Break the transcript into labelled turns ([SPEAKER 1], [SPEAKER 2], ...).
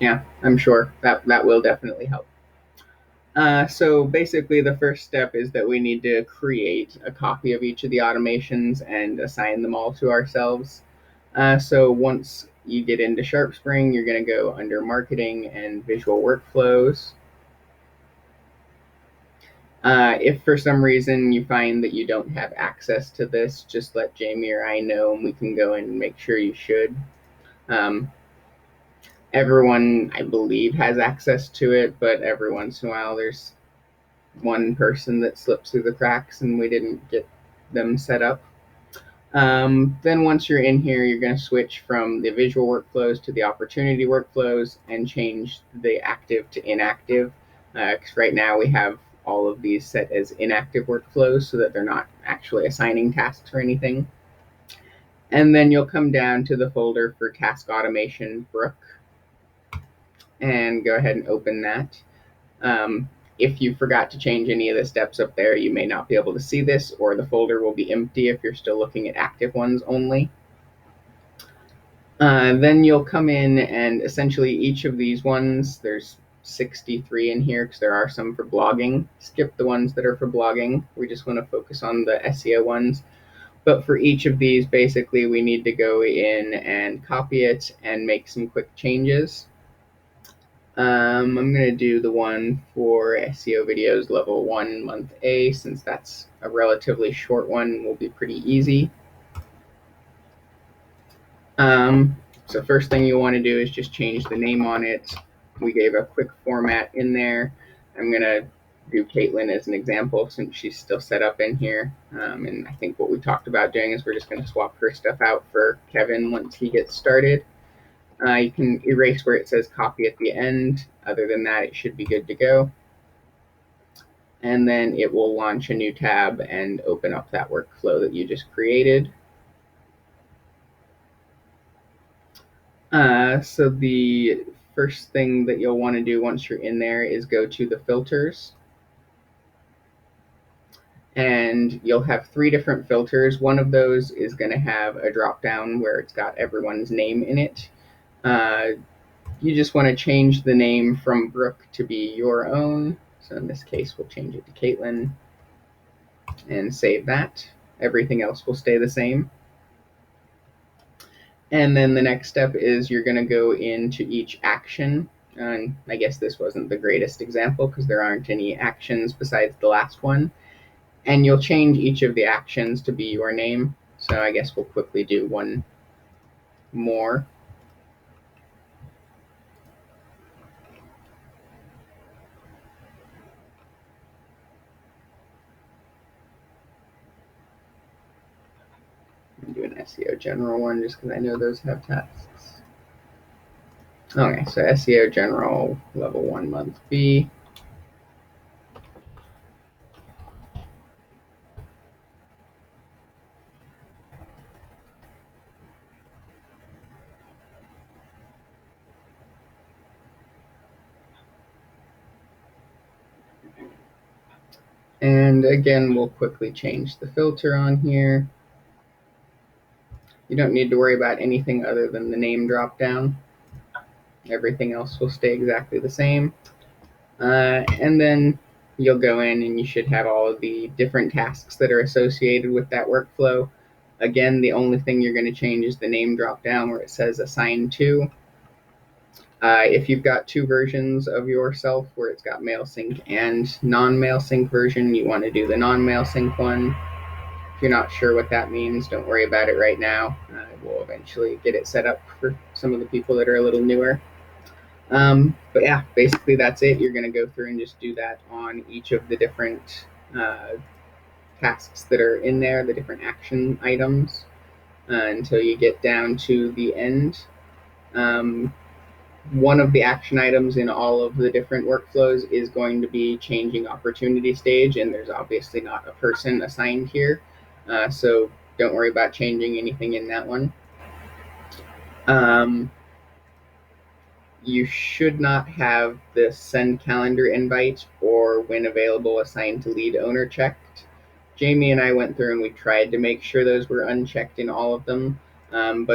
[SPEAKER 1] Yeah, I'm sure that will definitely help. So basically, the first step is that we need to create a copy of each of the automations and assign them all to ourselves. So once you get into SharpSpring, you're going to go under Marketing and Visual Workflows. If for some reason you find that you don't have access to this, just let Jamie or I know, and we can go in and make sure you should. Um, Everyone, I believe, has access to it, but every once in a while there's one person that slips through the cracks and we didn't get them set up. Then once you're in here, you're going to switch from the visual workflows to the opportunity workflows and change the active to inactive. Because right now we have all of these set as inactive workflows so that they're not actually assigning tasks or anything. And then you'll come down to the folder for task automation Brook and go ahead and open that. If you forgot to change any of the steps up there, you may not be able to see this, or the folder will be empty if you're still looking at active ones only. Then you'll come in and essentially each of these ones, there's 63 in here because there are some for blogging. Skip the ones that are for blogging. We just want to focus on the SEO ones. But for each of these, basically, we need to go in and copy it and make some quick changes. I'm going to do the one for SEO videos level 1 month A, since that's a relatively short one, will be pretty easy. So first thing you want to do is just change the name on it. We gave a quick format in there. I'm going to do Caitlin as an example since she's still set up in here. And I think what we talked about doing is we're just going to swap her stuff out for Kevin once he gets started. You can erase where it says copy at the end. Other than that, it should be good to go. And then it will launch a new tab and open up that workflow that you just created. So the first thing that you'll want to do once you're in there is go to the filters. And you'll have 3 different filters. One of those is going to have a drop down where it's got everyone's name in it. You just want to change the name from Brooke to be your own. So in this case, we'll change it to Caitlin and save that. Everything else will stay the same. And then the next step is you're going to go into each action. And I guess this wasn't the greatest example because there aren't any actions besides the last one. And you'll change each of the actions to be your name. So I guess we'll quickly do one more. Do an SEO general one just because I know those have tasks. Okay, so SEO general level 1 month B. And again, we'll quickly change the filter on here. You don't need to worry about anything other than the name drop down. Everything else will stay exactly the same. And then you'll go in and you should have all of the different tasks that are associated with that workflow. Again, the only thing you're going to change is the name drop down where it says assign to. If you've got 2 versions of yourself where it's got MailSync and non-MailSync version, you want to do the non-MailSync one. If you're not sure what that means, don't worry about it right now. We'll eventually get it set up for some of the people that are a little newer. But yeah, basically that's it. You're going to go through and just do that on each of the different tasks that are in there, the different action items, until you get down to the end. One of the action items in all of the different workflows is going to be changing opportunity stage, and there's obviously not a person assigned here, so don't worry about changing anything in that one. You should not have the send calendar invite or when available assigned to lead owner checked. Jamie and I went through and we tried to make sure those were unchecked in all of them, but